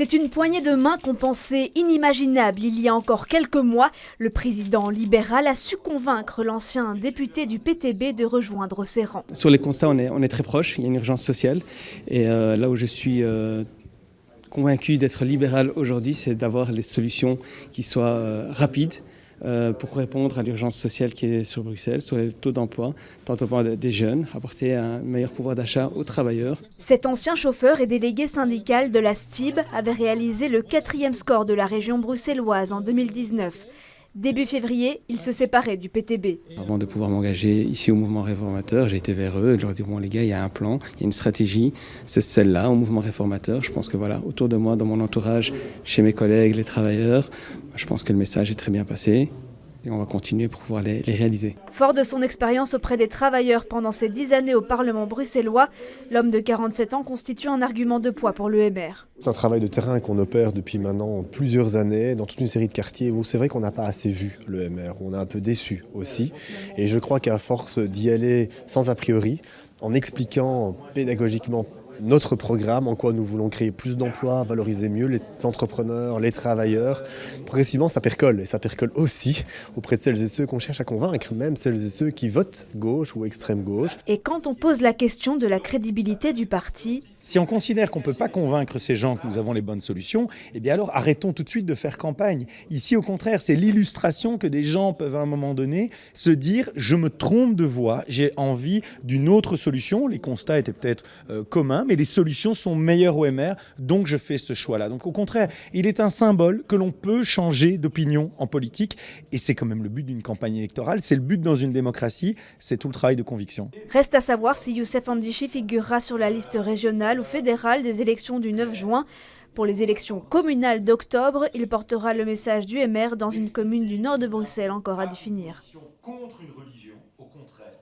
C'est une poignée de main qu'on pensait inimaginable il y a encore quelques mois. Le président libéral a su convaincre l'ancien député du PTB de rejoindre ses rangs. Sur les constats, on est très proche, il y a une urgence sociale. Et là où je suis convaincu d'être libéral aujourd'hui, c'est d'avoir les solutions qui soient rapides pour répondre à l'urgence sociale qui est sur Bruxelles, sur les taux d'emploi, tant au point des jeunes, apporter un meilleur pouvoir d'achat aux travailleurs. Cet ancien chauffeur et délégué syndical de la STIB avait réalisé le 4e score de la région bruxelloise en 2019. Début février, il se séparait du PTB. Avant de pouvoir m'engager ici au mouvement réformateur, j'ai été vers eux et leur ai dit bon les gars, il y a un plan, il y a une stratégie, c'est celle-là au mouvement réformateur. Je pense que voilà, autour de moi, dans mon entourage, chez mes collègues, les travailleurs, je pense que le message est très bien passé. Et on va continuer pour pouvoir les réaliser. Fort de son expérience auprès des travailleurs pendant ses 10 années au Parlement bruxellois, l'homme de 47 ans constitue un argument de poids pour l'EMR. C'est un travail de terrain qu'on opère depuis maintenant plusieurs années dans toute une série de quartiers où c'est vrai qu'on n'a pas assez vu l'EMR, on est un peu déçu aussi. Et je crois qu'à force d'y aller sans a priori, en expliquant pédagogiquement notre programme, en quoi nous voulons créer plus d'emplois, valoriser mieux les entrepreneurs, les travailleurs. Progressivement, ça percole. Et ça percole aussi auprès de celles et ceux qu'on cherche à convaincre, même celles et ceux qui votent gauche ou extrême gauche. Et quand on pose la question de la crédibilité du parti, si on considère qu'on ne peut pas convaincre ces gens que nous avons les bonnes solutions, eh bien alors arrêtons tout de suite de faire campagne. Ici, au contraire, c'est l'illustration que des gens peuvent à un moment donné se dire « je me trompe de voie, j'ai envie d'une autre solution ». Les constats étaient peut-être communs, mais les solutions sont meilleures au MR, donc je fais ce choix-là. Donc au contraire, il est un symbole que l'on peut changer d'opinion en politique, et c'est quand même le but d'une campagne électorale, c'est le but dans une démocratie, c'est tout le travail de conviction. Reste à savoir si Youssef N'Dichy figurera sur la liste régionale ou fédérale des élections du 9 juin. Pour les élections communales d'octobre, il portera le message du MR dans une commune du nord de Bruxelles encore à définir.